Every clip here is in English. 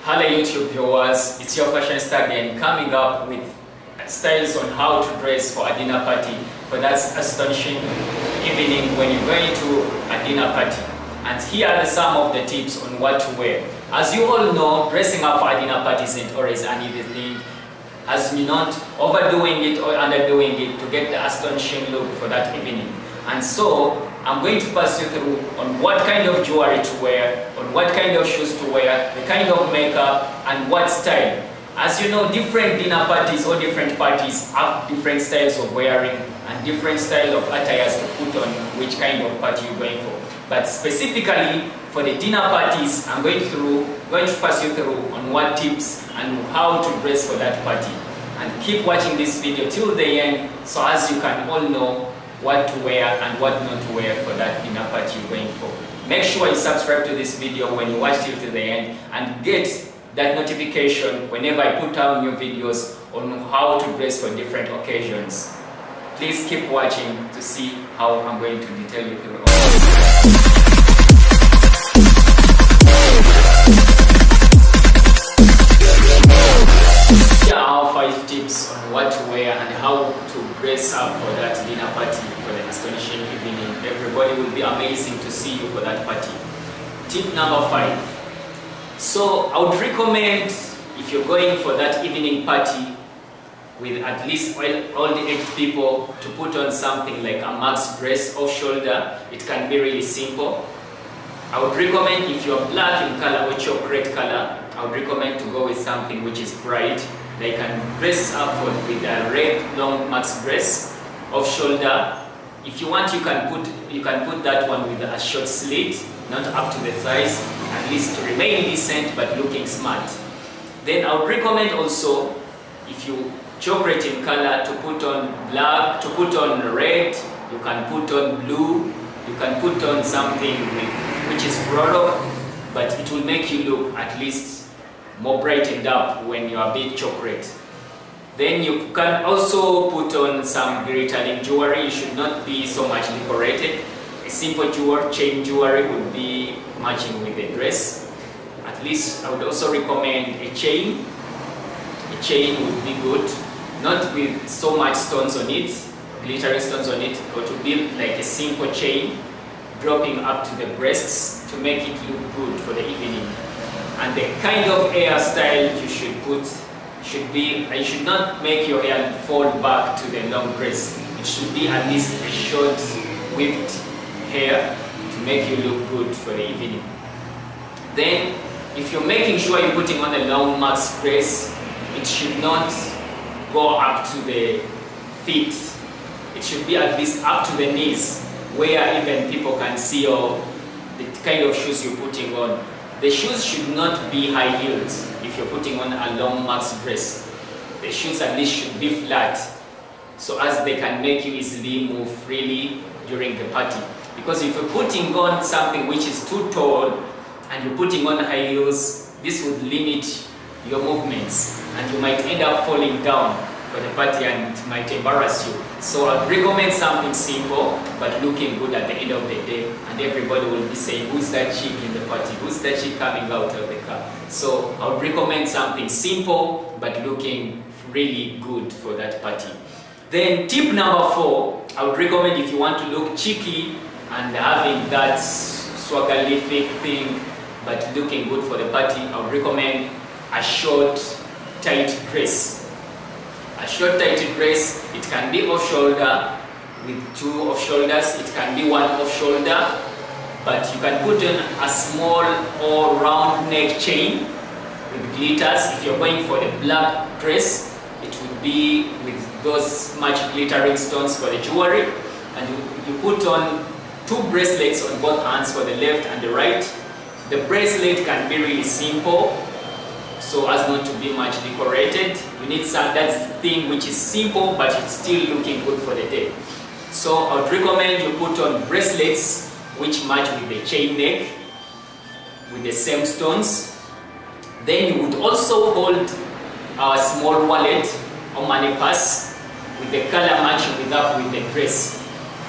Hello YouTube viewers, it's your fashion star again, coming up with styles on how to dress for a dinner party, for that astonishing evening when you're going to a dinner party. And here are some of the tips on what to wear. As you all know, dressing up for a dinner party isn't always an easy thing, as you're not overdoing it or underdoing it to get the astonishing look for that evening. And so I'm going to pass you through on what kind of jewelry to wear, on what kind of shoes to wear, the kind of makeup, and what style. As you know, different dinner parties or different parties have different styles of wearing and different style of attires to put on which kind of party you're going for. But specifically for the dinner parties, I'm going to pass you through on what tips and how to dress for that party. And keep watching this video till the end, so as you can all know what to wear and what not to wear for that dinner party you're going for. Make sure you subscribe to this video when you watch till to the end and get that notification whenever I put out new videos on how to dress for different occasions. Please keep watching to see how I'm going to detail you through all this. Here are 5 tips on what to wear and how to dress up for that dinner party, for the astonishing evening. Everybody will be amazing to see you for that party. Tip number 5. So I would recommend, if you're going for that evening party with at least all the 8 people, to put on something like a max dress off shoulder. It can be really simple. I would recommend, if you're black in color or chocolate color, I would recommend to go with something which is bright. They can dress up with a red long max dress off shoulder. If you want, you can put that one with a short slit, not up to the thighs, at least to remain decent but looking smart. Then I would recommend also, if you chocolate in color, to put on black, to put on red, you can put on blue, you can put on something which is broader, but it will make you look at least more brightened up when you are a bit chocolate. Then you can also put on some glittering jewelry. You should not be so much decorated. A simple chain jewelry would be matching with the dress. At least I would also recommend a chain. A chain would be good, not with so much stones on it, glittering stones on it, but to be like a simple chain dropping up to the breasts to make it look good for the evening. And the kind of hairstyle you should put should be, you should not make your hair fall back to the long dress. It should be at least a short whipped hair to make you look good for the evening. Then, if you're making sure you're putting on a long max dress, it should not go up to the feet. It should be at least up to the knees, where even people can see the kind of shoes you're putting on. The shoes should not be high heels if you're putting on a long max dress. The shoes at least should be flat, so as they can make you easily move freely during the party. Because if you're putting on something which is too tall and you're putting on high heels, this would limit your movements and you might end up falling down for the party and it might embarrass you. So I'd recommend something simple but looking good at the end of the day, and everybody will be saying, who's that chick in the party? Who's that chick coming out of the car? So I would recommend something simple but looking really good for that party. Then tip number 4, I would recommend, if you want to look cheeky and having that swaggerly fake thing but looking good for the party, I would recommend a short tight dress. A short tight dress, it can be off shoulder with 2 off shoulders, it can be 1 off shoulder, but you can put on a small or round neck chain with glitters. If you're going for the black dress, it would be with those much glittering stones for the jewelry, and you put on 2 bracelets on both hands, for the left and the right. The bracelet can be really simple, so as not to be much decorated. You need that thing which is simple but it's still looking good for the day. So I would recommend you put on bracelets which match with the chain neck with the same stones. Then you would also hold a small wallet or money purse with the color matching with the dress.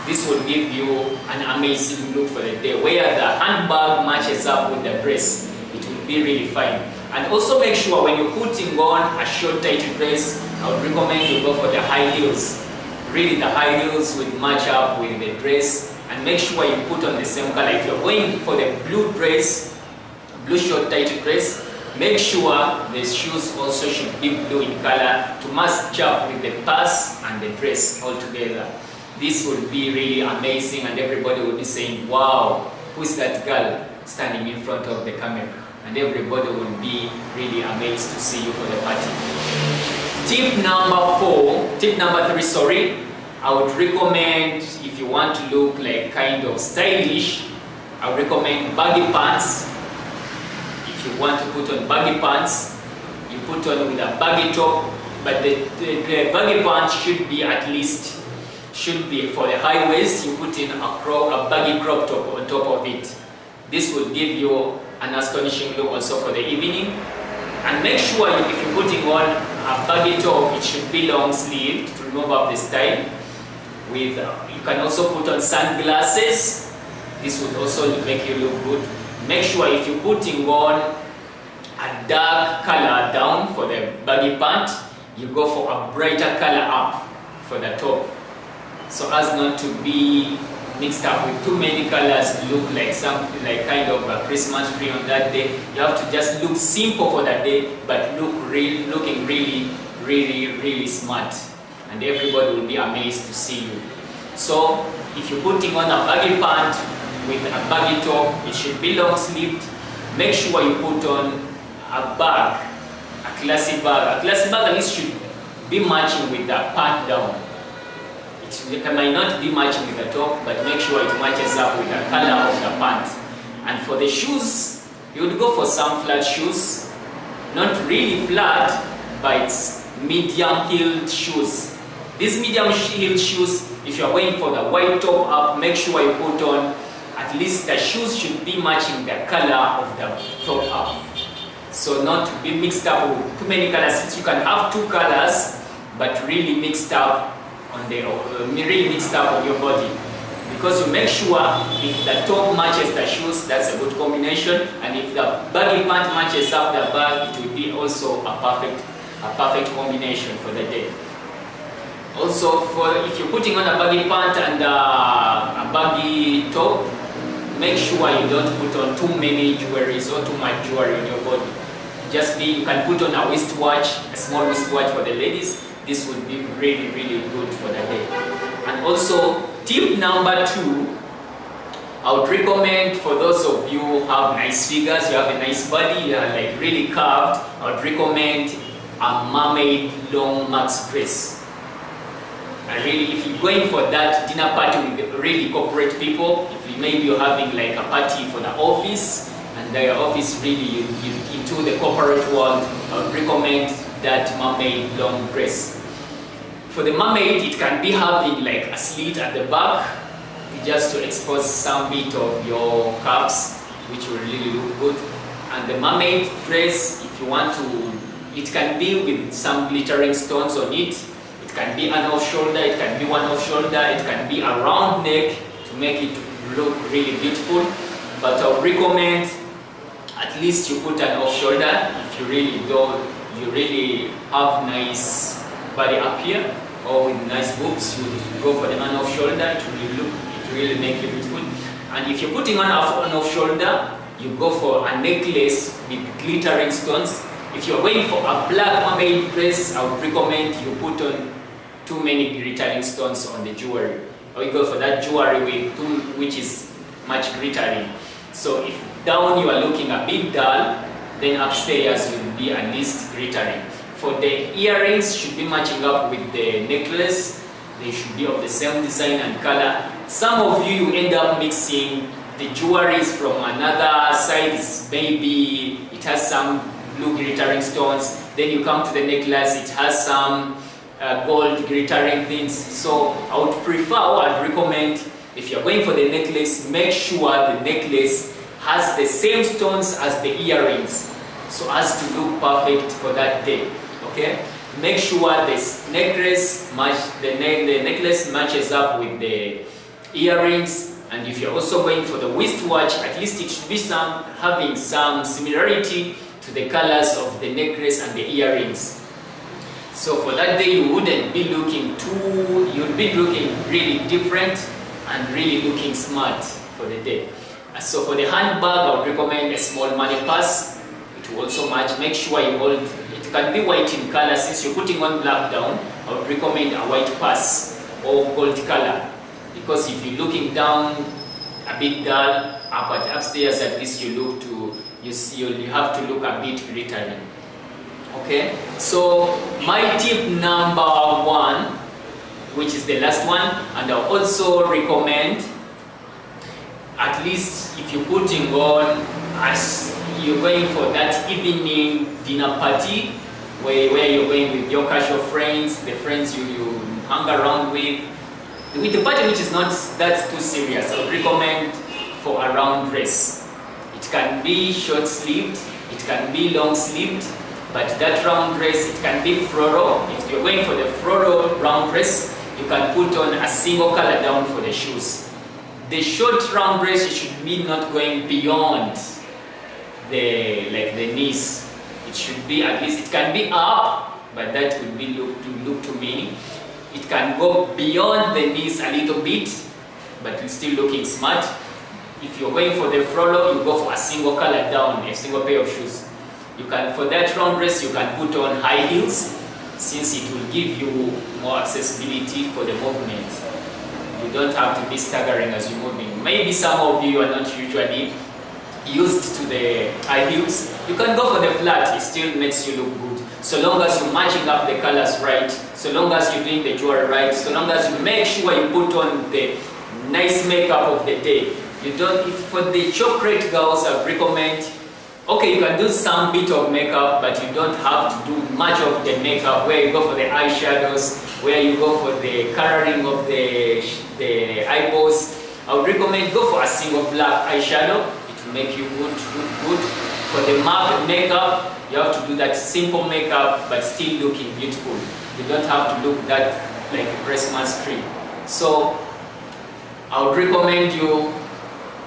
This will give you an amazing look for the day, where the handbag matches up with the dress. It will be really fine. And also make sure when you're putting on a short tight dress, I would recommend you go for the high heels. Really, the high heels will match up with the dress, and make sure you put on the same color. If you're going for the blue dress, blue short tight dress, make sure the shoes also should be blue in color to match up with the purse and the dress all together. This will be really amazing, and everybody will be saying, wow, who's that girl standing in front of the camera? And everybody will be really amazed to see you for the party. Tip number 3, sorry, I would recommend, if you want to look like kind of stylish, I would recommend baggy pants. If you want to put on baggy pants, you put on with a baggy top, but the baggy pants should be at least, should be for the high waist, you put in a baggy crop top on top of it. This will give you an astonishing look also for the evening. And make sure if you're putting on a baggy top, it should be long sleeved to remove up the style. With you can also put on sunglasses. This would also make you look good. Make sure if you're putting on a dark color down for the baggy pant, you go for a brighter color up for the top, so as not to be mixed up with too many colors, look like something like kind of a Christmas tree on that day. You have to just look simple for that day, but looking really smart, and everybody will be amazed to see you. So if you're putting on a baggy pant with a baggy top, it should be long sleeved. Make sure you put on a bag, a classy bag. A classy bag at least should be matching with the pant down. It might not be matching with the top, but make sure it matches up with the color of the pant. And for the shoes, you would go for some flat shoes, not really flat, but medium-heeled shoes. These medium-heeled shoes, if you are going for the white top up, make sure you put on, at least the shoes should be matching the color of the top up. So not to be mixed up with too many colors. Since you can have 2 colors, but really mixed up on your body, because you make sure if the top matches the shoes, that's a good combination, and if the baggy pant matches up the bag, it will be also a perfect combination for the day. Also, if you're putting on a baggy pant and a baggy top, make sure you don't put on too many jewelries or too much jewelry on your body. You can put on a wristwatch, a small wristwatch for the ladies. This would be really good for the day. And also, tip number 2, I would recommend for those of you who have nice figures, you have a nice body, you are like really curved, I would recommend a mermaid long max dress. And really, if you're going for that dinner party with really corporate people, if maybe you're having like a party for the office, and your office really into the corporate world, I would recommend that mermaid long dress. For the mermaid, it can be having like a slit at the back, just to expose some bit of your calves, which will really look good. And the mermaid dress, if you want to, it can be with some glittering stones on it. It can be an off shoulder, it can be one off shoulder, it can be a round neck to make it look really beautiful. But I would recommend at least you put an off shoulder if you really have nice body up here, or with nice boobs, you go for the off shoulder. It really make you beautiful. And if you're putting on an off shoulder, you go for a necklace with glittering stones. If you're going for a black mermaid dress, I would recommend you put on too many glittering stones on the jewelry, or you go for that jewelry which is much glittering. So if down you are looking a bit dull, then upstairs you will be at least glittering. For the earrings, should be matching up with the necklace. They should be of the same design and color. Some of you end up mixing the jewelries from another side. Maybe it has some blue glittering stones. Then you come to the necklace, it has some gold glittering things. So I would I'd recommend, if you're going for the necklace, make sure the necklace has the same stones as the earrings, so as to look perfect for that day. Okay? Make sure the necklace matches up with the earrings. And if you're also going for the wristwatch, at least it should be having some similarity to the colors of the necklace and the earrings. So for that day, you wouldn't be looking you'd be looking really different and really looking smart for the day. So for the handbag, I would recommend a small money purse. It will also match. Make sure you hold, it can be white in color. Since you're putting on black down, I would recommend a white purse or gold color. Because if you're looking down a bit dull, upstairs at least you have to look a bit glittering. Okay, so my tip number 1, which is the last one, and I also recommend, at least if you're putting on, as you're going for that evening dinner party, where you're going with your casual friends, the friends you hang around with the party which is not that too serious, I would recommend for a round dress. It can be short sleeved, it can be long sleeved, but that round dress, it can be floral. If you're going for the floral round dress, you can put on a single color down for the shoes. The short round dress, it should be not going beyond the knees. It should be at least, it can be up, but that would be look too many. It can go beyond the knees a little bit, but it's still looking smart. If you're going for the floral, you go for a single color down, a single pair of shoes. You can, for that round dress, you can put on high heels, since it will give you more accessibility for the movement. You don't have to be staggering as you're moving. Maybe some of you are not usually used to the high heels. You can go for the flat, it still makes you look good. So long as you're matching up the colors right, so long as you're doing the jewelry right, so long as you make sure you put on the nice makeup of the day. You don't, for the chocolate girls, I recommend, okay, you can do some bit of makeup, but you don't have to do much of the makeup, where you go for the eyeshadows, where you go for the coloring of the eyeballs. I would recommend go for a single black eyeshadow. It will make you look good. For the marked makeup, you have to do that simple makeup, but still looking beautiful. You don't have to look that like a Christmas tree. So I would recommend you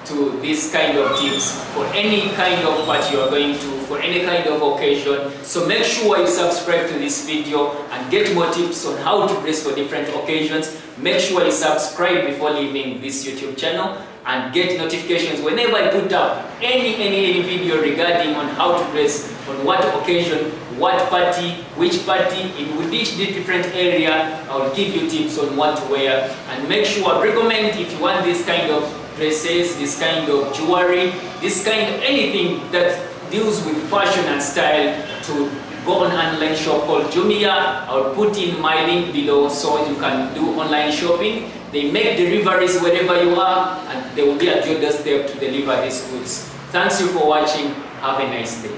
to these kind of tips for any kind of party you are going to, for any kind of occasion. So make sure you subscribe to this video and get more tips on how to dress for different occasions. Make sure you subscribe before leaving this YouTube channel and get notifications whenever I put up any video regarding on how to dress, on what occasion, what party, which party, in which different area. I will give you tips on what to wear. And make sure, I recommend, if you want this kind of dresses, this kind of jewelry, this kind of anything that deals with fashion and style, to go on an online shop called Jumia. I'll put in my link below so you can do online shopping. They make deliveries wherever you are, and they will be at your doorstep to deliver these goods. Thanks you for watching. Have a nice day.